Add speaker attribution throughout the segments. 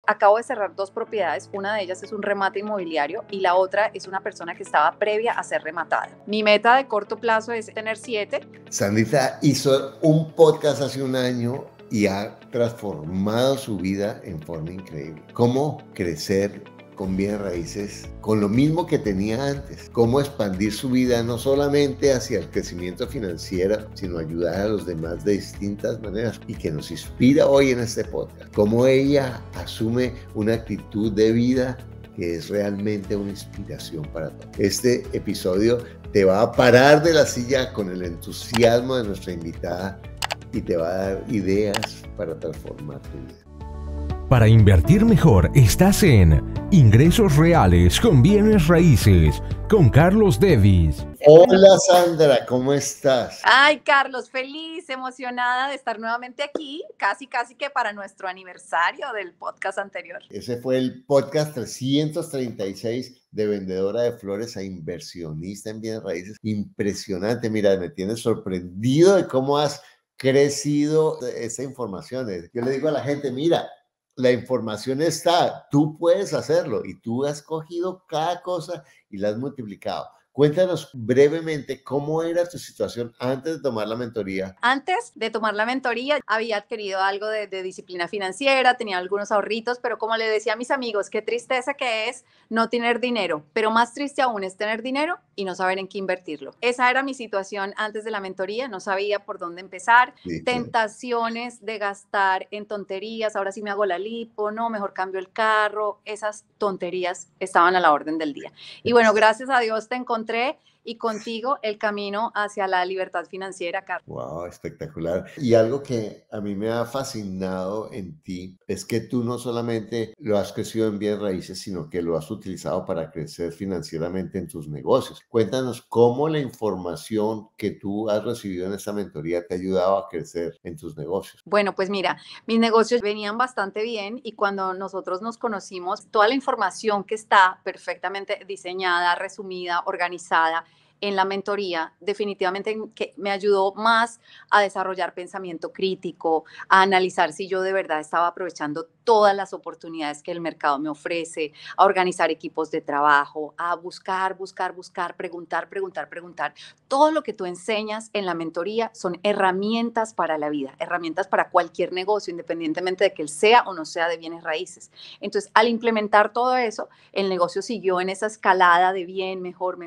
Speaker 1: acabo de cerrar 2 propiedades, una de ellas es un remate inmobiliario y la otra es una persona que estaba previa a ser rematada. Mi meta de corto plazo es tener 7.
Speaker 2: Sandrita hizo un podcast hace un año y ha transformado su vida en forma increíble. ¿Cómo crecer con bienes raíces con lo mismo que tenía antes? ¿Cómo expandir su vida no solamente hacia el crecimiento financiero, sino ayudar a los demás de distintas maneras? Y que nos inspira hoy en este podcast. Cómo ella asume una actitud de vida que es realmente una inspiración para todos. Este episodio te va a parar de la silla con el entusiasmo de nuestra invitada y te va a dar ideas para transformar tu vida.
Speaker 3: Para invertir mejor, estás en Ingresos Reales con Bienes Raíces, con Carlos Devis.
Speaker 2: Hola Sandra, ¿cómo estás?
Speaker 1: Ay, Carlos, feliz, emocionada de estar nuevamente aquí, casi que para nuestro aniversario del podcast anterior.
Speaker 2: Ese fue el podcast 336 de vendedora de flores a inversionista en bienes raíces. Impresionante, mira, me tienes sorprendido de cómo has crecido esa información. Yo le digo a la gente, mira, la información está, tú puedes hacerlo y tú has cogido cada cosa y la has multiplicado. Cuéntanos brevemente cómo era tu situación antes de tomar la mentoría.
Speaker 1: Antes de tomar la mentoría había adquirido algo de disciplina financiera, tenía algunos ahorritos, pero como le decía a mis amigos, qué tristeza que es no tener dinero, pero más triste aún es tener dinero y no saber en qué invertirlo. Esa era mi situación antes de la mentoría, no sabía por dónde empezar, sí, tentaciones de gastar en tonterías, ahora sí me hago la lipo, no, mejor cambio el carro, esas tonterías estaban a la orden del día. Y bueno, gracias a Dios te encontré y contigo el camino hacia la libertad financiera, Carlos.
Speaker 2: Wow, espectacular. Y algo que a mí me ha fascinado en ti es que tú no solamente lo has crecido en bienes raíces, sino que lo has utilizado para crecer financieramente en tus negocios. Cuéntanos cómo la información que tú has recibido en esta mentoría te ha ayudado a crecer en tus negocios.
Speaker 1: Bueno, pues mira, mis negocios venían bastante bien y cuando nosotros nos conocimos, toda la información que está perfectamente diseñada, resumida, organizada en la mentoría, definitivamente que me ayudó más a desarrollar pensamiento crítico, a analizar si yo de verdad estaba aprovechando todas las oportunidades que el mercado me ofrece, a organizar equipos de trabajo, a buscar, preguntar. Todo lo que tú enseñas en la mentoría son herramientas para la vida, herramientas para cualquier negocio, independientemente de que él sea o no sea de bienes raíces. Entonces, al implementar todo eso, el negocio siguió en esa escalada de bien, mejor.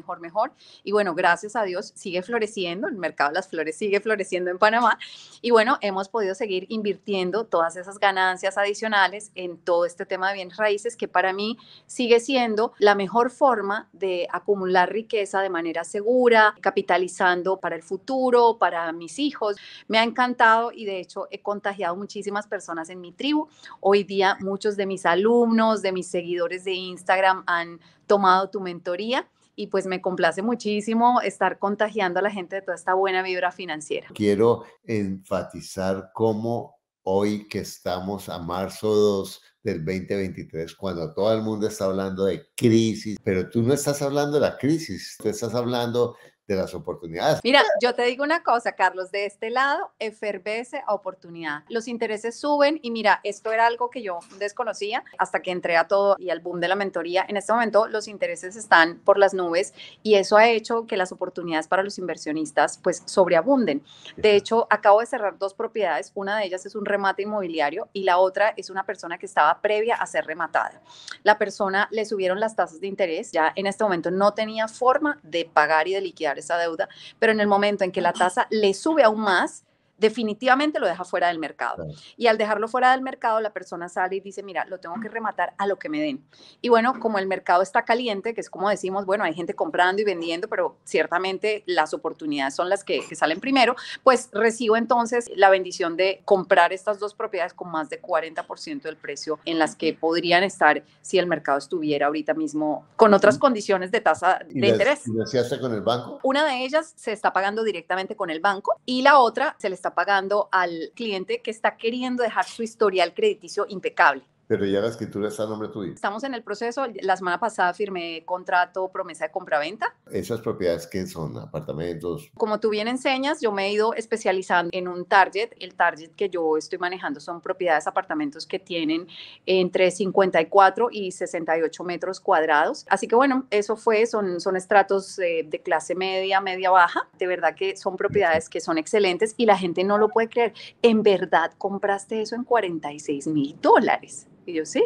Speaker 1: Y bueno, gracias a Dios sigue floreciendo, el mercado de las flores sigue floreciendo en Panamá. Y bueno, hemos podido seguir invirtiendo todas esas ganancias adicionales en todo este tema de bienes raíces, que para mí sigue siendo la mejor forma de acumular riqueza de manera segura, capitalizando para el futuro, para mis hijos. Me ha encantado y de hecho he contagiado muchísimas personas en mi tribu. Hoy día muchos de mis alumnos, de mis seguidores de Instagram han tomado tu mentoría. Y pues me complace muchísimo estar contagiando a la gente de toda esta buena vibra financiera.
Speaker 2: Quiero enfatizar cómo hoy que estamos a marzo 2 del 2023, cuando todo el mundo está hablando de crisis, pero tú no estás hablando de la crisis, tú estás hablando de las oportunidades.
Speaker 1: Mira, yo te digo una cosa, Carlos, de este lado efervesce a oportunidad. Los intereses suben y mira, esto era algo que yo desconocía hasta que entré a todo y al boom de la mentoría. En este momento los intereses están por las nubes y eso ha hecho que las oportunidades para los inversionistas pues sobreabunden. De hecho, acabo de cerrar 2 propiedades, una de ellas es un remate inmobiliario y la otra es una persona que estaba previa a ser rematada. La persona le subieron las tasas de interés, ya en este momento no tenía forma de pagar y de liquidar esa deuda, pero en el momento en que la tasa le sube aún más, definitivamente lo deja fuera del mercado. Y al dejarlo fuera del mercado, la persona sale y dice, mira, lo tengo que rematar a lo que me den. Y bueno, como el mercado está caliente, que es como decimos, bueno, hay gente comprando y vendiendo, pero ciertamente las oportunidades son las que salen primero, pues recibo entonces la bendición de comprar estas 2 propiedades con más de 40% del precio en las que podrían estar si el mercado estuviera ahorita mismo con otras condiciones de tasa de interés.
Speaker 2: ¿Y lo hacías con el banco?
Speaker 1: Una de ellas se está pagando directamente con el banco y la otra se le está pagando al cliente que está queriendo dejar su historial crediticio impecable.
Speaker 2: Pero ya la escritura está a nombre tuyo.
Speaker 1: Estamos en el proceso. La semana pasada firmé contrato promesa de compraventa.
Speaker 2: ¿Esas propiedades qué son? ¿Apartamentos?
Speaker 1: Como tú bien enseñas, yo me he ido especializando en un target. El target que yo estoy manejando son propiedades, apartamentos que tienen entre 54 y 68 metros cuadrados. Así que bueno, eso son estratos de clase media, media baja. De verdad que son propiedades que son excelentes y la gente no lo puede creer. ¿En verdad compraste eso en $46,000? Y yo, sí,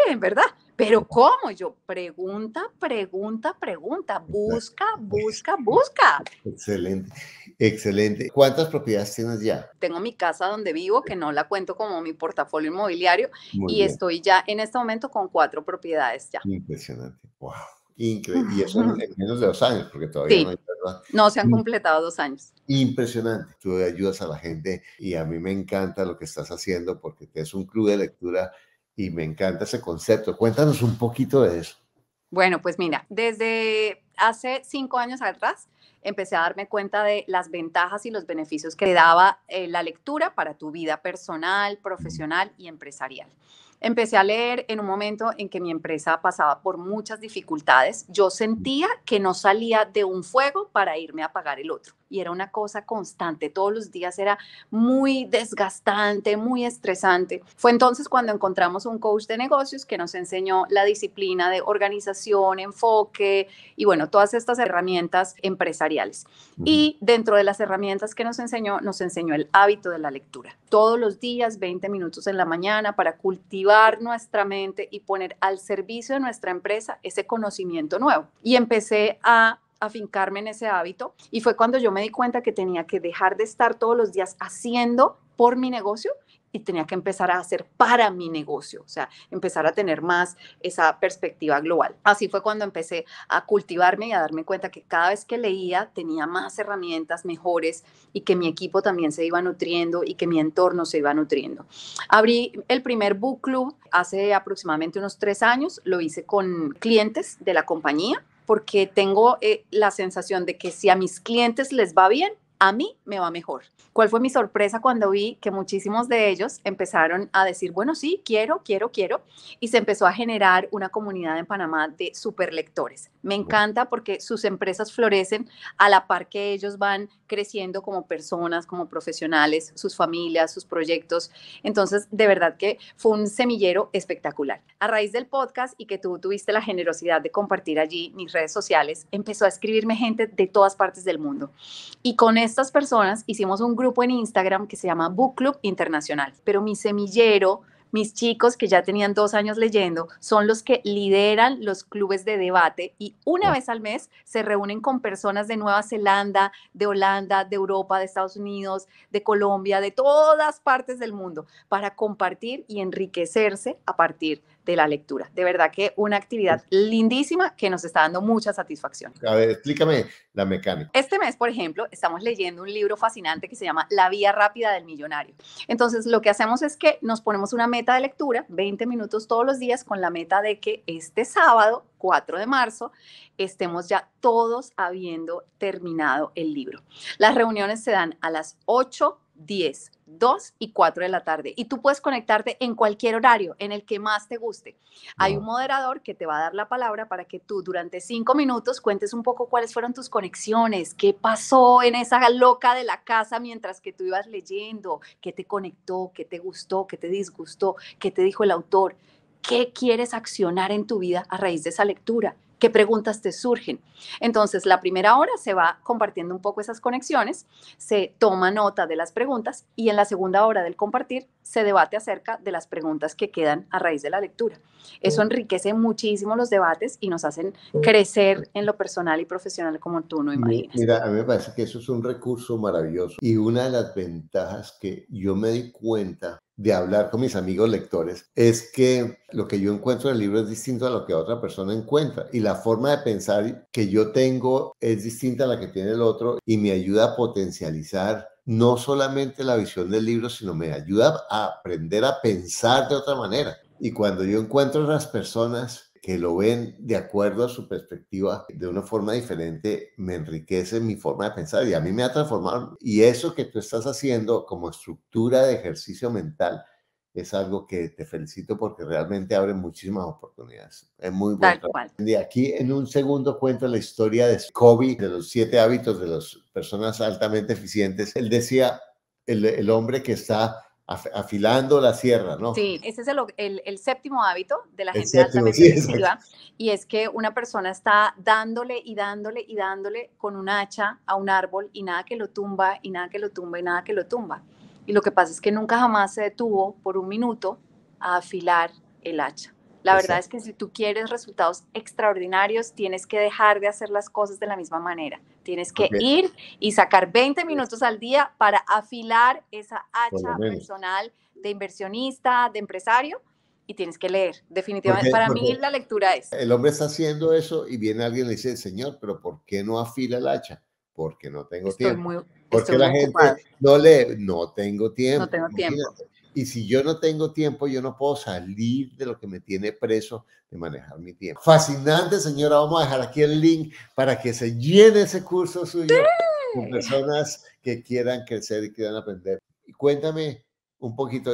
Speaker 1: en verdad. Pero ¿cómo? Yo, pregunta, busca.
Speaker 2: Excelente, excelente. ¿Cuántas propiedades tienes ya?
Speaker 1: Tengo mi casa donde vivo, que no la cuento como mi portafolio inmobiliario,
Speaker 2: Muy
Speaker 1: y
Speaker 2: bien.
Speaker 1: estoy ya en este momento con 4 propiedades ya.
Speaker 2: Impresionante. Wow. Increíble. Y eso en menos de 2 años, porque todavía no hay,
Speaker 1: Sí,
Speaker 2: ¿verdad?
Speaker 1: no se han completado 2 años.
Speaker 2: Impresionante. Tú ayudas a la gente y a mí me encanta lo que estás haciendo porque es un club de lectura y me encanta ese concepto. Cuéntanos un poquito de eso.
Speaker 1: Bueno, pues mira, desde hace 5 años atrás empecé a darme cuenta de las ventajas y los beneficios que daba la lectura para tu vida personal, profesional y empresarial. Empecé a leer en un momento en que mi empresa pasaba por muchas dificultades. Yo sentía que no salía de un fuego para irme a apagar el otro. Y era una cosa constante. Todos los días era muy desgastante, muy estresante. Fue entonces cuando encontramos un coach de negocios que nos enseñó la disciplina de organización, enfoque y bueno, todas estas herramientas empresariales. Y dentro de las herramientas que nos enseñó el hábito de la lectura. Todos los días, 20 minutos en la mañana para cultivar nuestra mente y poner al servicio de nuestra empresa ese conocimiento nuevo. Y empecé a afincarme en ese hábito y fue cuando yo me di cuenta que tenía que dejar de estar todos los días haciendo por mi negocio y tenía que empezar a hacer para mi negocio, o sea, empezar a tener más esa perspectiva global. Así fue cuando empecé a cultivarme y a darme cuenta que cada vez que leía tenía más herramientas mejores y que mi equipo también se iba nutriendo y que mi entorno se iba nutriendo. Abrí el primer book club hace aproximadamente unos 3 años, lo hice con clientes de la compañía porque tengo la sensación de que si a mis clientes les va bien, a mí me va mejor. ¿Cuál fue mi sorpresa cuando vi que muchísimos de ellos empezaron a decir, bueno, sí, quiero, y se empezó a generar una comunidad en Panamá de superlectores? Me encanta porque sus empresas florecen a la par que ellos van creciendo como personas, como profesionales, sus familias, sus proyectos. Entonces, de verdad que fue un semillero espectacular. A raíz del podcast y que tú tuviste la generosidad de compartir allí mis redes sociales, empezó a escribirme gente de todas partes del mundo. Y con estas personas hicimos un grupo en Instagram que se llama Book Club Internacional. Pero mi semillero, mis chicos que ya tenían 2 años leyendo, son los que lideran los clubes de debate y una vez al mes se reúnen con personas de Nueva Zelanda, de Holanda, de Europa, de Estados Unidos, de Colombia, de todas partes del mundo para compartir y enriquecerse a partir de la lectura. De verdad que una actividad lindísima que nos está dando mucha satisfacción.
Speaker 2: A ver, explícame la mecánica.
Speaker 1: Este mes, por ejemplo, estamos leyendo un libro fascinante que se llama La vía rápida del millonario. Entonces, lo que hacemos es que nos ponemos una meta de lectura, 20 minutos todos los días, con la meta de que este sábado, 4 de marzo, estemos ya todos habiendo terminado el libro. Las reuniones se dan a las 8, 10, 2 y 4 de la tarde y tú puedes conectarte en cualquier horario, en el que más te guste. Hay un moderador que te va a dar la palabra para que tú durante 5 minutos cuentes un poco cuáles fueron tus conexiones, qué pasó en esa loca de la casa mientras que tú ibas leyendo, qué te conectó, qué te gustó, qué te disgustó, qué te dijo el autor, qué quieres accionar en tu vida a raíz de esa lectura. ¿Qué preguntas te surgen? Entonces, la primera hora se va compartiendo un poco esas conexiones, se toma nota de las preguntas y en la segunda hora del compartir se debate acerca de las preguntas que quedan a raíz de la lectura. Eso enriquece muchísimo los debates y nos hacen crecer en lo personal y profesional como tú no imaginas.
Speaker 2: Mira, a mí me parece que eso es un recurso maravilloso y una de las ventajas que yo me di cuenta de hablar con mis amigos lectores es que lo que yo encuentro en el libro es distinto a lo que otra persona encuentra y la forma de pensar que yo tengo es distinta a la que tiene el otro y me ayuda a potencializar no solamente la visión del libro, sino me ayuda a aprender a pensar de otra manera. Y cuando yo encuentro a las personas que lo ven de acuerdo a su perspectiva de una forma diferente, me enriquece mi forma de pensar y a mí me ha transformado. Y eso que tú estás haciendo como estructura de ejercicio mental es algo que te felicito porque realmente abre muchísimas oportunidades. Es muy buen
Speaker 1: Tal
Speaker 2: trabajo.
Speaker 1: cual.
Speaker 2: De aquí en un segundo cuento la historia de Covey, de los 7 hábitos de las personas altamente eficientes. Él decía, el hombre que está afilando la sierra, ¿no?
Speaker 1: Sí, ese es el séptimo hábito de la
Speaker 2: El
Speaker 1: gente
Speaker 2: séptimo,
Speaker 1: altamente
Speaker 2: sí, exacto.
Speaker 1: efectiva, y es que una persona está dándole y dándole y dándole con un hacha a un árbol y nada que lo tumba y nada que lo tumba y nada que lo tumba. Y lo que pasa es que nunca jamás se detuvo por un minuto a afilar el hacha. La verdad es
Speaker 2: Exacto.
Speaker 1: que si tú quieres resultados extraordinarios, tienes que dejar de hacer las cosas de la misma manera. Tienes que
Speaker 2: Porque,
Speaker 1: ir y sacar 20 minutos al día para afilar esa
Speaker 2: por lo
Speaker 1: hacha
Speaker 2: menos.
Speaker 1: personal de inversionista, de empresario, y tienes que leer. Definitivamente,
Speaker 2: Porque,
Speaker 1: para mí
Speaker 2: porque
Speaker 1: la lectura es.
Speaker 2: el hombre está haciendo eso y viene alguien y le dice, Señor, pero ¿por qué no afila el hacha? Porque no tengo
Speaker 1: Estoy
Speaker 2: tiempo.
Speaker 1: muy,
Speaker 2: Porque
Speaker 1: estoy
Speaker 2: la
Speaker 1: muy
Speaker 2: gente
Speaker 1: ocupada,
Speaker 2: no lee, no tengo
Speaker 1: no
Speaker 2: tiempo,
Speaker 1: tengo tiempo.
Speaker 2: imagínate. Y si yo no tengo tiempo, yo no puedo salir de lo que me tiene preso de manejar mi tiempo. Fascinante, señora. Vamos a dejar aquí el link para que se llene ese curso suyo con personas que quieran crecer y quieran aprender. Y cuéntame un poquito,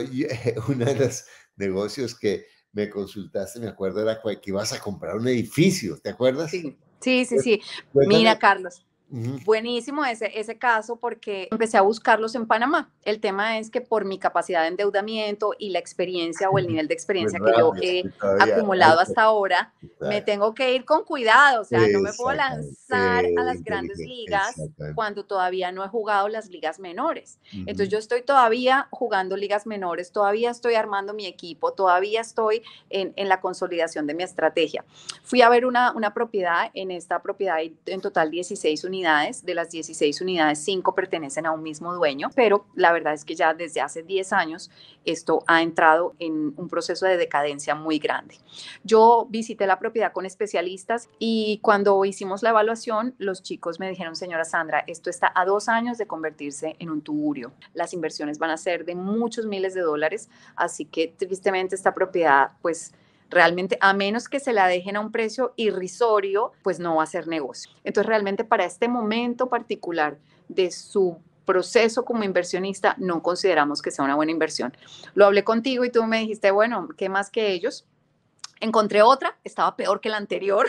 Speaker 2: uno de los negocios que me consultaste, me acuerdo, era que ibas a comprar un edificio, ¿te acuerdas?
Speaker 1: Sí, sí, sí, sí.
Speaker 2: Cuéntame.
Speaker 1: Mira, Carlos,
Speaker 2: Ujú.
Speaker 1: buenísimo ese caso porque empecé a buscarlos en Panamá. El tema es que por mi capacidad de endeudamiento y la experiencia o el nivel de
Speaker 2: Muy
Speaker 1: experiencia que yo
Speaker 2: rápido,
Speaker 1: he
Speaker 2: sí, todavía
Speaker 1: acumulado
Speaker 2: alto.
Speaker 1: hasta ahora, me
Speaker 2: Exacto.
Speaker 1: tengo que ir con cuidado. O sea, no me puedo lanzar
Speaker 2: Exactamente,
Speaker 1: a las grandes
Speaker 2: inteligente,
Speaker 1: ligas
Speaker 2: exactamente.
Speaker 1: cuando todavía no he jugado las ligas menores. Entonces
Speaker 2: Ujú.
Speaker 1: yo estoy todavía jugando ligas menores, todavía estoy armando mi equipo, todavía estoy en la consolidación de mi estrategia. Fui a ver una propiedad. En esta propiedad hay en total 16 unidades. De las 16 unidades, 5 pertenecen a un mismo dueño, pero la verdad es que ya desde hace 10 años esto ha entrado en un proceso de decadencia muy grande. Yo visité la propiedad con especialistas y cuando hicimos la evaluación, los chicos me dijeron, señora Sandra, esto está a 2 años de convertirse en un tugurio. Las inversiones van a ser de muchos miles de dólares, así que tristemente esta propiedad, pues realmente, a menos que se la dejen a un precio irrisorio, pues no va a ser negocio. Entonces, realmente para este momento particular de su proceso como inversionista, no consideramos que sea una buena inversión. Lo hablé contigo y tú me dijiste, bueno, ¿qué más que ellos? Encontré otra, estaba peor que la anterior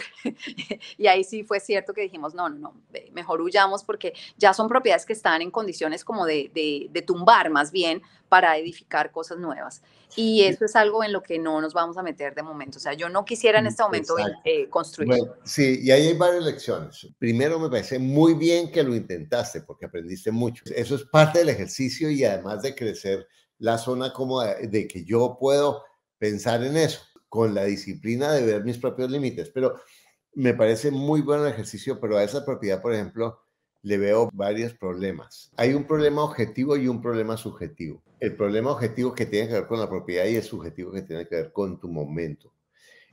Speaker 1: y ahí sí fue cierto que dijimos, no, no, no, mejor huyamos porque ya son propiedades que están en condiciones como de tumbar más bien para edificar cosas nuevas. Y eso es algo en lo que no nos vamos a meter de momento. O sea, yo no quisiera en este momento
Speaker 2: Exacto.
Speaker 1: construir.
Speaker 2: Bueno, sí, y ahí hay varias lecciones. Primero, me parece muy bien que lo intentaste porque aprendiste mucho. Eso es parte del ejercicio y además de crecer la zona cómoda de que yo puedo pensar en eso, con la disciplina de ver mis propios límites. Pero me parece muy bueno el ejercicio, pero a esa propiedad, por ejemplo, le veo varios problemas. Hay un problema objetivo y un problema subjetivo. El problema objetivo que tiene que ver con la propiedad y el subjetivo que tiene que ver con tu momento.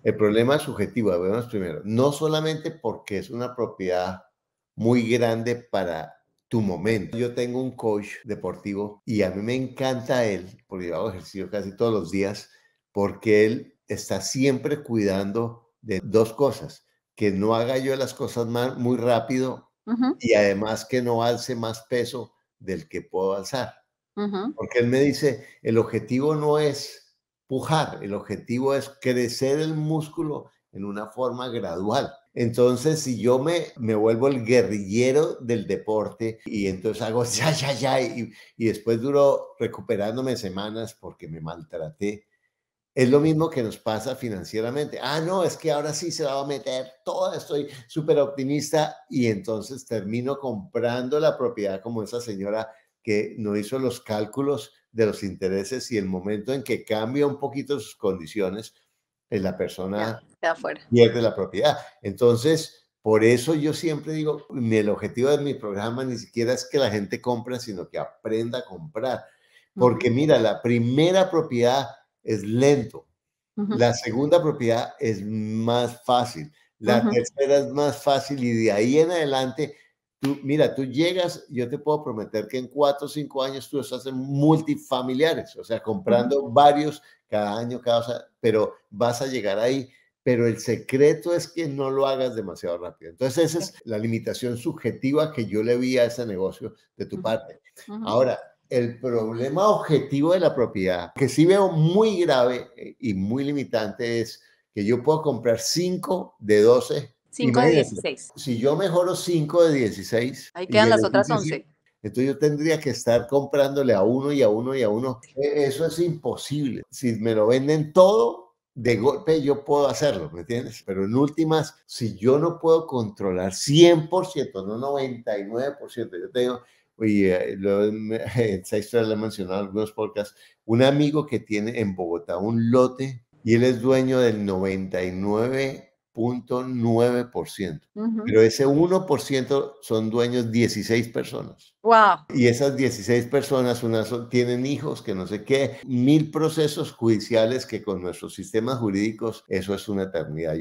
Speaker 2: El problema subjetivo, vemos primero, no solamente porque es una propiedad muy grande para tu momento. Yo tengo un coach deportivo y a mí me encanta él, porque yo hago ejercicio casi todos los días, porque él está siempre cuidando de dos cosas, que no haga yo las cosas muy rápido
Speaker 1: Uh -huh,
Speaker 2: y además que no alce más peso del que puedo alzar.
Speaker 1: uh -huh.
Speaker 2: Porque él me dice, el objetivo no es pujar, el objetivo es crecer el músculo en una forma gradual. Entonces, si yo me vuelvo el guerrillero del deporte y entonces hago ya, ya, ya, y después duro recuperándome semanas porque me maltraté, es lo mismo que nos pasa financieramente. Ah, no, es que ahora sí se va a meter todo, estoy súper optimista y entonces termino comprando la propiedad como esa señora que no hizo los cálculos de los intereses y el momento en que cambia un poquito sus condiciones, la
Speaker 1: Ya,
Speaker 2: persona
Speaker 1: queda fuera.
Speaker 2: pierde la propiedad. Entonces, por eso yo siempre digo, el objetivo de mi programa ni siquiera es que la gente compre, sino que aprenda a comprar.
Speaker 1: Uh
Speaker 2: Porque
Speaker 1: -huh,
Speaker 2: mira, la primera propiedad es lento.
Speaker 1: uh -huh,
Speaker 2: La segunda propiedad es más fácil.
Speaker 1: uh
Speaker 2: La
Speaker 1: -huh.
Speaker 2: tercera es más fácil y de ahí en adelante, mira, tú llegas, yo te puedo prometer que en 4 o 5 años tú estás en multifamiliares, o sea, comprando varios cada año, pero vas a llegar ahí. Pero el secreto es que no lo hagas demasiado rápido. Entonces, esa es la limitación subjetiva que yo le vi a ese negocio de tu parte.
Speaker 1: Uh -huh.
Speaker 2: Ahora, El problema objetivo de la propiedad, que sí veo muy grave y muy limitante, es que yo puedo comprar 5 de 12.
Speaker 1: 5 de
Speaker 2: Imagínate,
Speaker 1: 16.
Speaker 2: si yo mejoro 5 de 16
Speaker 1: Ahí
Speaker 2: y
Speaker 1: quedan
Speaker 2: el
Speaker 1: las otras
Speaker 2: edificio
Speaker 1: 11.
Speaker 2: sí, entonces yo tendría que estar comprándole a uno y a uno y a uno. Eso es imposible. Si me lo venden todo, de golpe yo puedo hacerlo, ¿me entiendes? Pero en últimas, si yo no puedo controlar 100%, no 99%, yo tengo, y esa historia la he mencionado en algunos podcasts, un amigo que tiene en Bogotá un lote y él es dueño del 99.9%. Pero ese 1% son dueños 16 personas.
Speaker 1: Wow.
Speaker 2: Y esas 16 personas, tienen hijos, que no sé qué, 1000 procesos judiciales que con nuestros sistemas jurídicos, eso es una eternidad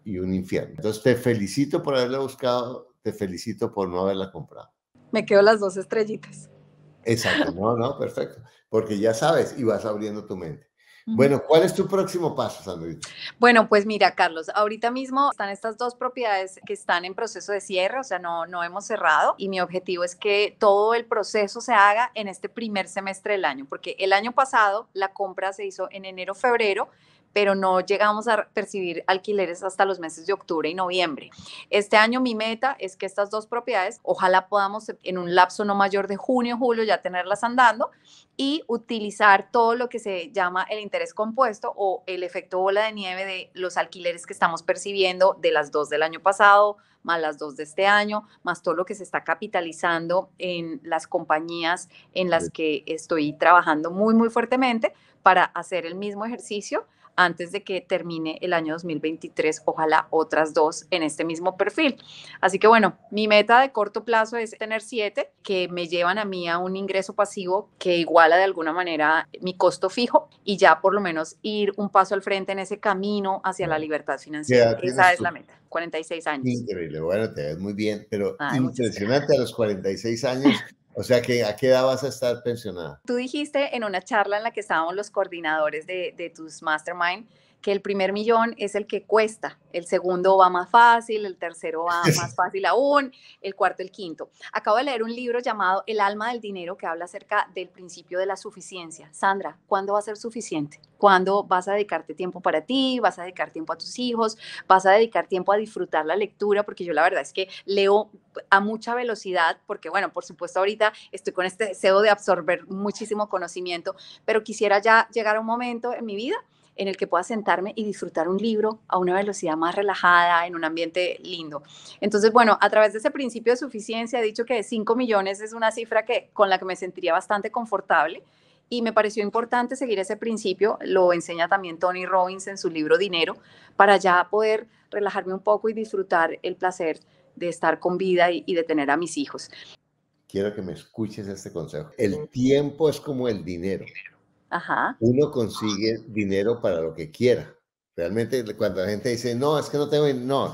Speaker 2: y un infierno. Entonces te felicito por haberla buscado, te felicito por no haberla comprado.
Speaker 1: Me quedo las 2 estrellitas.
Speaker 2: Exacto, no, perfecto. Porque ya sabes y vas abriendo tu mente. Bueno, ¿cuál es tu próximo paso, Sandrita?
Speaker 1: Bueno, pues mira, Carlos, ahorita mismo están estas 2 propiedades que están en proceso de cierre, o sea, no hemos cerrado y mi objetivo es que todo el proceso se haga en este primer semestre del año, porque el año pasado la compra se hizo en enero, febrero, pero no llegamos a percibir alquileres hasta los meses de octubre y noviembre. Este año mi meta es que estas 2 propiedades, ojalá podamos en un lapso no mayor de junio, julio ya tenerlas andando y utilizar todo lo que se llama el interés compuesto o el efecto bola de nieve de los alquileres que estamos percibiendo de las 2 del año pasado, más las 2 de este año, más todo lo que se está capitalizando en las compañías en las que estoy trabajando muy, muy fuertemente para hacer el mismo ejercicio antes de que termine el año 2023, ojalá otras 2 en este mismo perfil. Así que bueno, mi meta de corto plazo es tener 7 que me llevan a mí a un ingreso pasivo que iguala de alguna manera mi costo fijo y ya por lo menos ir un paso al frente en ese camino hacia la libertad financiera.
Speaker 2: Ya
Speaker 1: Esa
Speaker 2: tienes
Speaker 1: es
Speaker 2: tu...
Speaker 1: la meta, 46 años.
Speaker 2: Increíble, bueno, te ves muy bien, pero
Speaker 1: Ay, muchas gracias.
Speaker 2: impresionante a los 46 años, o sea que ¿a qué edad vas a estar pensionada?
Speaker 1: Tú dijiste en una charla en la que estábamos los coordinadores de tus mastermind que el primer millón es el que cuesta, el segundo va más fácil, el tercero va más fácil aún, el cuarto, el quinto. Acabo de leer un libro llamado El alma del dinero que habla acerca del principio de la suficiencia. Sandra, ¿cuándo va a ser suficiente? ¿Cuándo vas a dedicarte tiempo para ti? ¿Vas a dedicar tiempo a tus hijos? ¿Vas a dedicar tiempo a disfrutar la lectura? Porque yo la verdad es que leo a mucha velocidad, porque bueno, por supuesto ahorita estoy con este deseo de absorber muchísimo conocimiento, pero quisiera ya llegar a un momento en mi vida en el que pueda sentarme y disfrutar un libro a una velocidad más relajada, en un ambiente lindo. Entonces, bueno, a través de ese principio de suficiencia he dicho que 5 millones es una cifra con la que me sentiría bastante confortable y me pareció importante seguir ese principio, lo enseña también Tony Robbins en su libro Dinero, para ya poder relajarme un poco y disfrutar el placer de estar con vida y de tener a mis hijos.
Speaker 2: Quiero que me escuches este consejo. El tiempo es como el dinero.
Speaker 1: Ajá.
Speaker 2: Uno consigue dinero para lo que quiera. Realmente cuando la gente dice, no, es que no tengo,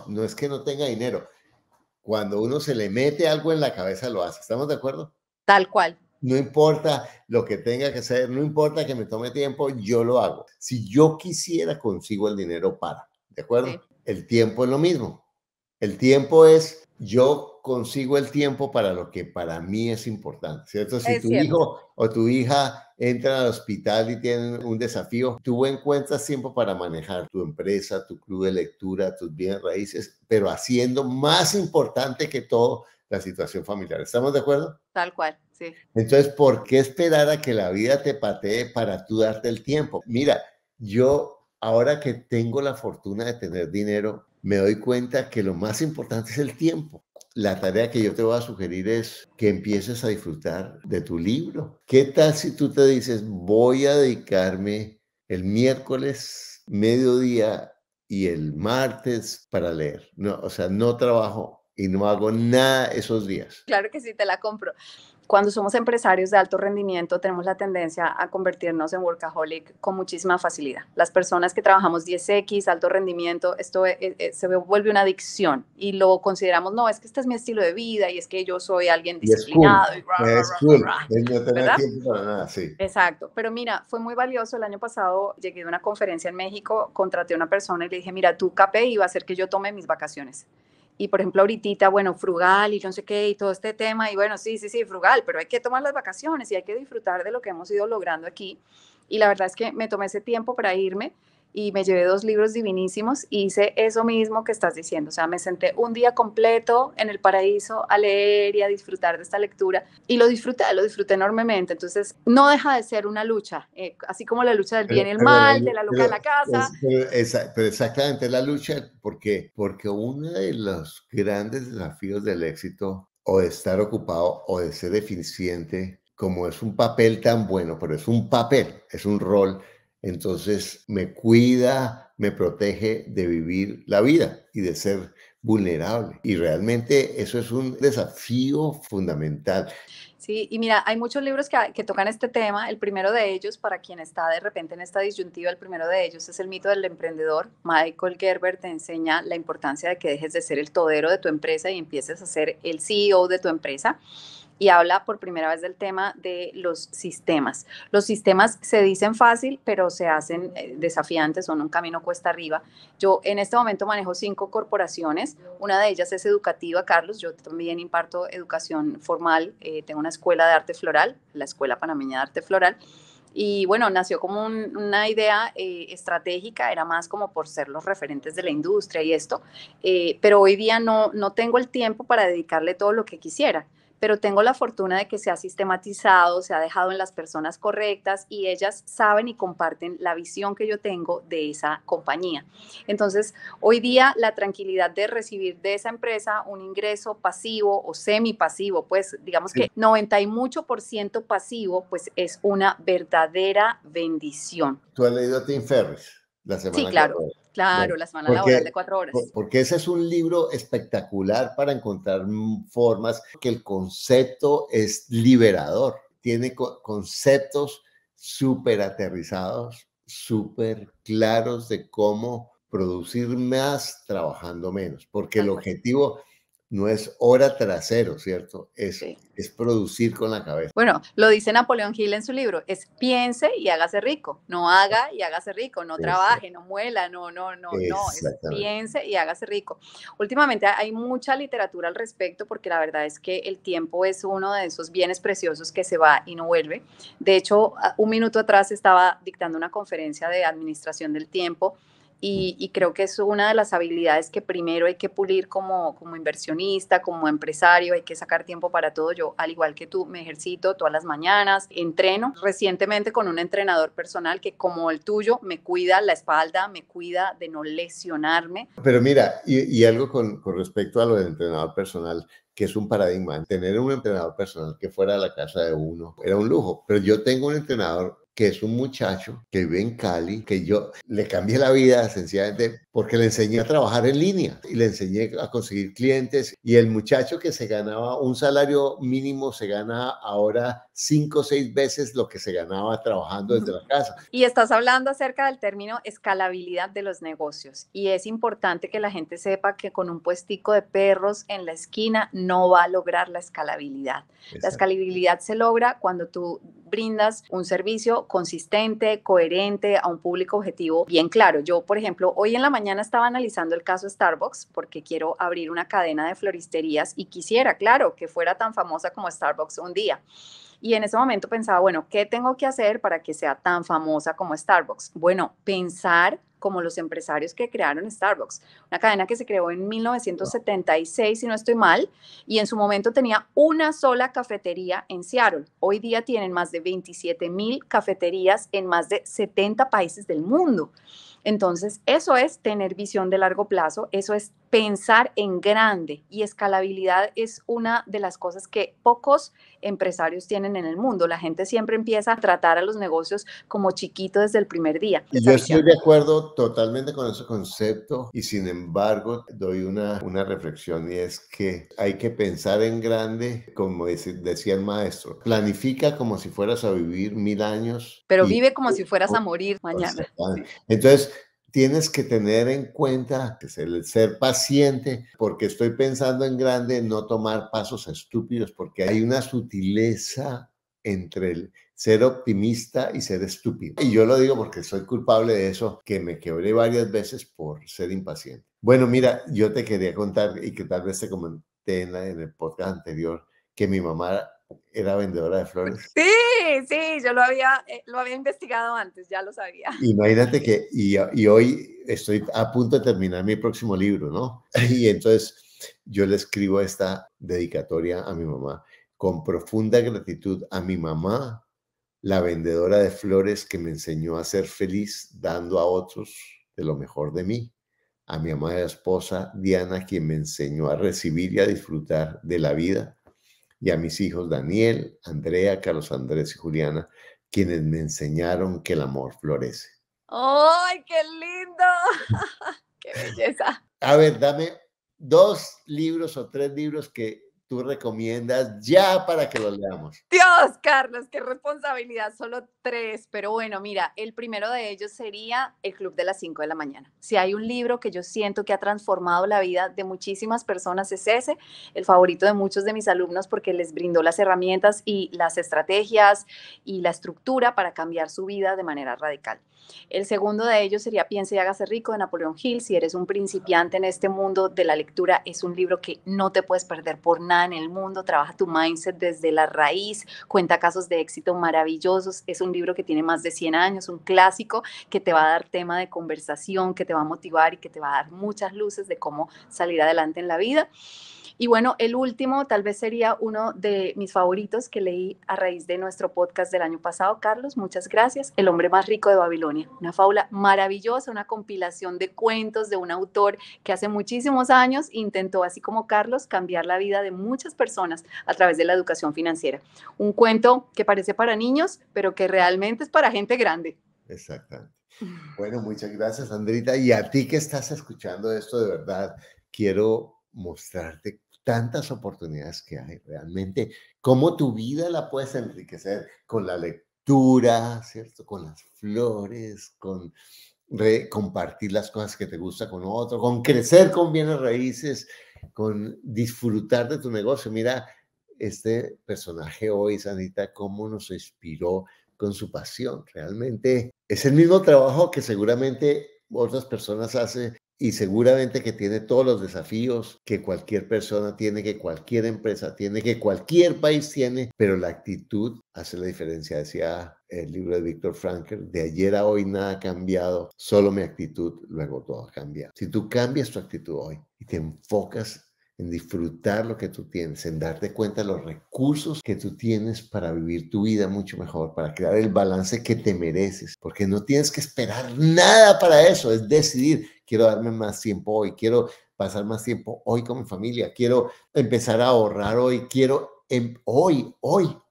Speaker 2: no es que no tenga dinero. Cuando uno se le mete algo en la cabeza, lo hace. ¿Estamos de acuerdo?
Speaker 1: Tal cual.
Speaker 2: No importa lo que tenga que hacer, no importa que me tome tiempo, yo lo hago. Si yo quisiera, consigo el dinero para. ¿De acuerdo?
Speaker 1: Sí.
Speaker 2: El tiempo es lo mismo. El tiempo es, yo consigo el tiempo para lo que para mí es importante, ¿cierto? Si
Speaker 1: Es
Speaker 2: tu
Speaker 1: cierto.
Speaker 2: hijo o tu hija entran al hospital y tienen un desafío, tú encuentras tiempo para manejar tu empresa, tu club de lectura, tus bienes raíces, pero haciendo más importante que todo la situación familiar. ¿Estamos de acuerdo?
Speaker 1: Tal cual, sí.
Speaker 2: Entonces, ¿por qué esperar a que la vida te patee para tú darte el tiempo? Mira, yo ahora que tengo la fortuna de tener dinero, me doy cuenta que lo más importante es el tiempo. La tarea que yo te voy a sugerir es que empieces a disfrutar de tu libro. ¿Qué tal si tú te dices, voy a dedicarme el miércoles, mediodía y el martes para leer? No, o sea, no trabajo y no hago nada esos días.
Speaker 1: Claro que sí, te la compro. Cuando somos empresarios de alto rendimiento, tenemos la tendencia a convertirnos en workaholic con muchísima facilidad. Las personas que trabajamos 10X, alto rendimiento, esto se vuelve una adicción y lo consideramos, no, es que este es mi estilo de vida y es que yo soy alguien
Speaker 2: Y es cool,
Speaker 1: disciplinado.
Speaker 2: es cool, es no tener
Speaker 1: ¿Verdad?
Speaker 2: tiempo para nada, sí.
Speaker 1: Exacto, pero mira, fue muy valioso. El año pasado llegué de una conferencia en México, contraté a una persona y le dije, mira, tu KPI va a hacer que yo tome mis vacaciones. Y por ejemplo, ahorita, bueno, frugal y no sé qué y todo este tema, y bueno, sí, frugal, pero hay que tomar las vacaciones y hay que disfrutar de lo que hemos ido logrando aquí. Y la verdad es que me tomé ese tiempo para irme y me llevé 2 libros divinísimos y hice eso mismo que estás diciendo. O sea, me senté un día completo en el paraíso a leer y a disfrutar de esta lectura y lo disfruté enormemente. Entonces, no deja de ser una lucha, así como la lucha del bien y el mal, de la loca de la casa.
Speaker 2: Pero exactamente la lucha, porque uno de los grandes desafíos del éxito, o de estar ocupado, o de ser eficiente, como es un papel tan bueno, pero es un papel, es un rol, entonces me cuida, me protege de vivir la vida y de ser vulnerable. Y realmente eso es un desafío fundamental.
Speaker 1: Sí, y mira, hay muchos libros que tocan este tema. El primero de ellos, para quien está de repente en esta disyuntiva, el primero de ellos es El mito del emprendedor. Michael Gerber te enseña la importancia de que dejes de ser el todero de tu empresa y empieces a ser el CEO de tu empresa. Y habla por primera vez del tema de los sistemas. Los sistemas se dicen fácil, pero se hacen desafiantes, son un camino cuesta arriba. Yo en este momento manejo 5 corporaciones, una de ellas es educativa, Carlos, yo también imparto educación formal, tengo una escuela de arte floral, la Escuela Panameña de Arte Floral, y bueno, nació como una idea estratégica, era más como por ser los referentes de la industria y esto, pero hoy día no tengo el tiempo para dedicarle todo lo que quisiera, pero tengo la fortuna de que se ha sistematizado, se ha dejado en las personas correctas y ellas saben y comparten la visión que yo tengo de esa compañía. Entonces, hoy día la tranquilidad de recibir de esa empresa un ingreso pasivo o semipasivo, pues digamos que 90 y mucho por ciento pasivo, pues es una verdadera bendición.
Speaker 2: ¿Tú has leído a Tim Ferriss, La
Speaker 1: Sí,
Speaker 2: Semana
Speaker 1: claro,
Speaker 2: 4 Horas? Bueno,
Speaker 1: claro, la semana laboral de 4 horas.
Speaker 2: porque ese es un libro espectacular para encontrar formas, que el concepto es liberador, tiene conceptos súper aterrizados, súper claros de cómo producir más trabajando menos, porque el
Speaker 1: Tal cual.
Speaker 2: objetivo no es hora tras cero, ¿cierto?
Speaker 1: Sí.
Speaker 2: Es producir con la cabeza.
Speaker 1: Bueno, lo dice Napoleón Hill en su libro, es piense y hágase rico, no haga y hágase rico, no trabaje, no muela, no, es
Speaker 2: Exactamente.
Speaker 1: piense y hágase rico. Últimamente hay mucha literatura al respecto porque la verdad es que el tiempo es uno de esos bienes preciosos que se va y no vuelve. De hecho, un minuto atrás estaba dictando una conferencia de administración del tiempo y creo que es una de las habilidades que primero hay que pulir como inversionista, como empresario, hay que sacar tiempo para todo. Yo, al igual que tú, me ejercito todas las mañanas, entreno recientemente con un entrenador personal que como el tuyo me cuida la espalda, me cuida de no lesionarme.
Speaker 2: Pero mira, y algo con respecto a lo del entrenador personal, que es un paradigma. Tener un entrenador personal que fuera a la casa de uno era un lujo, pero yo tengo un entrenador que es un muchacho que vive en Cali, que yo le cambié la vida sencillamente porque le enseñé a trabajar en línea y le enseñé a conseguir clientes, y el muchacho que se ganaba un salario mínimo se gana ahora 5 o 6 veces lo que se ganaba trabajando desde la casa.
Speaker 1: Y estás hablando acerca del término escalabilidad de los negocios. Y es importante que la gente sepa que con un puestico de perros en la esquina no va a lograr la escalabilidad. La
Speaker 2: Exacto.
Speaker 1: escalabilidad se logra cuando tú brindas un servicio consistente, coherente, a un público objetivo bien claro. Yo, por ejemplo, hoy en la mañana estaba analizando el caso Starbucks porque quiero abrir una cadena de floristerías y quisiera, claro, que fuera tan famosa como Starbucks un día. Y en ese momento pensaba, bueno, ¿qué tengo que hacer para que sea tan famosa como Starbucks? Bueno, pensar como los empresarios que crearon Starbucks, una cadena que se creó en 1976, si no estoy mal, y en su momento tenía una sola cafetería en Seattle. Hoy día tienen más de 27,000 cafeterías en más de 70 países del mundo. Entonces, eso es tener visión de largo plazo, eso es pensar en grande, y escalabilidad es una de las cosas que pocos empresarios tienen en el mundo. La gente siempre empieza a tratar a los negocios como chiquito desde el primer día.
Speaker 2: Y
Speaker 1: Esa
Speaker 2: yo
Speaker 1: visión.
Speaker 2: estoy de acuerdo totalmente con ese concepto, y sin embargo doy una reflexión, y es que hay que pensar en grande, como decía el maestro, planifica como si fueras a vivir 1000 años
Speaker 1: Pero
Speaker 2: y...
Speaker 1: vive como si fueras a morir mañana. Sí.
Speaker 2: Entonces, tienes que tener en cuenta que es el ser paciente, porque estoy pensando en grande, no tomar pasos estúpidos, porque hay una sutileza entre el ser optimista y ser estúpido. Y yo lo digo porque soy culpable de eso, que me quebré varias veces por ser impaciente. Bueno, mira, yo te quería contar, y que tal vez te comenté en el podcast anterior, que mi mamá era vendedora de flores.
Speaker 1: Sí, sí, yo lo había investigado antes, ya lo sabía.
Speaker 2: Imagínate que, y hoy estoy a punto de terminar mi próximo libro, ¿no? Y entonces yo le escribo esta dedicatoria a mi mamá. Con profunda gratitud a mi mamá, la vendedora de flores que me enseñó a ser feliz dando a otros de lo mejor de mí. A mi amada esposa Diana, quien me enseñó a recibir y a disfrutar de la vida. Y a mis hijos Daniel, Andrea, Carlos Andrés y Juliana, quienes me enseñaron que el amor florece.
Speaker 1: ¡Ay, qué lindo! ¡Qué belleza!
Speaker 2: A ver, dame 2 libros o 3 libros que tú recomiendas ya para que los leamos.
Speaker 1: Dios, Carlos, qué responsabilidad, solo 3, pero bueno, mira, el primero de ellos sería El Club de las 5 de la mañana. Si hay un libro que yo siento que ha transformado la vida de muchísimas personas es ese, el favorito de muchos de mis alumnos porque les brindó las herramientas y las estrategias y la estructura para cambiar su vida de manera radical. El segundo de ellos sería Piense y hágase rico de Napoleón Hill. Si eres un principiante en este mundo de la lectura, es un libro que no te puedes perder por nada en el mundo. Trabaja tu mindset desde la raíz, cuenta casos de éxito maravillosos. Es un libro que tiene más de 100 años, un clásico que te va a dar tema de conversación, que te va a motivar y que te va a dar muchas luces de cómo salir adelante en la vida. Y bueno, el último tal vez sería uno de mis favoritos que leí a raíz de nuestro podcast del año pasado, Carlos, muchas gracias, El hombre más rico de Babilonia, una fábula maravillosa, una compilación de cuentos de un autor que hace muchísimos años intentó, así como Carlos, cambiar la vida de muchas personas a través de la educación financiera. Un cuento que parece para niños, pero que realmente es para gente grande.
Speaker 2: Exactamente. Bueno, muchas gracias, Andrita. Y a ti que estás escuchando esto, de verdad, quiero mostrarte tantas oportunidades que hay realmente, cómo tu vida la puedes enriquecer con la lectura, ¿cierto? Con las flores, con compartir las cosas que te gusta con otro, con crecer con bienes raíces, con disfrutar de tu negocio. Mira, este personaje hoy, Sanita, cómo nos inspiró con su pasión. Realmente es el mismo trabajo que seguramente otras personas hacen y seguramente que tiene todos los desafíos que cualquier persona tiene, que cualquier empresa tiene, que cualquier país tiene, pero la actitud hace la diferencia. Decía el libro de Viktor Frankl, de ayer a hoy nada ha cambiado, solo mi actitud, luego todo ha cambiado. Si tú cambias tu actitud hoy y te enfocas en disfrutar lo que tú tienes, en darte cuenta de los recursos que tú tienes para vivir tu vida mucho mejor, para crear el balance que te mereces, porque no tienes que esperar nada para eso, es decidir, quiero darme más tiempo hoy, quiero pasar más tiempo hoy con mi familia, quiero empezar a ahorrar hoy, quiero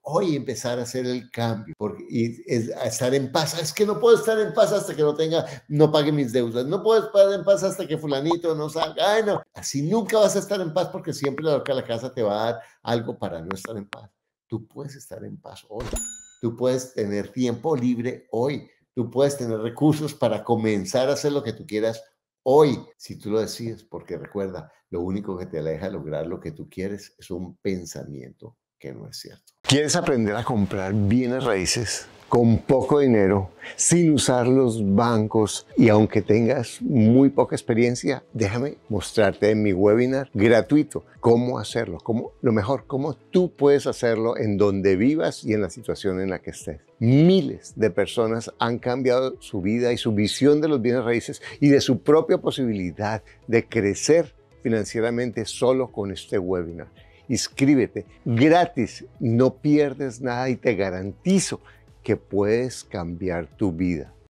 Speaker 2: hoy empezar a hacer el cambio a estar en paz. Es que no puedo estar en paz hasta que no pague mis deudas, no puedo estar en paz hasta que fulanito no salga. Ay, no, así nunca vas a estar en paz porque siempre la casa te va a dar algo para no estar en paz. Tú puedes estar en paz hoy, tú puedes tener tiempo libre hoy, tú puedes tener recursos para comenzar a hacer lo que tú quieras hoy, si tú lo decides, porque recuerda, lo único que te aleja de lograr lo que tú quieres es un pensamiento que no es cierto. ¿Quieres aprender a comprar bienes raíces con poco dinero, sin usar los bancos y aunque tengas muy poca experiencia? Déjame mostrarte en mi webinar gratuito cómo hacerlo, cómo tú puedes hacerlo en donde vivas y en la situación en la que estés. Miles de personas han cambiado su vida y su visión de los bienes raíces y de su propia posibilidad de crecer financieramente solo con este webinar. Inscríbete gratis, no pierdes nada y te garantizo que puedes cambiar tu vida.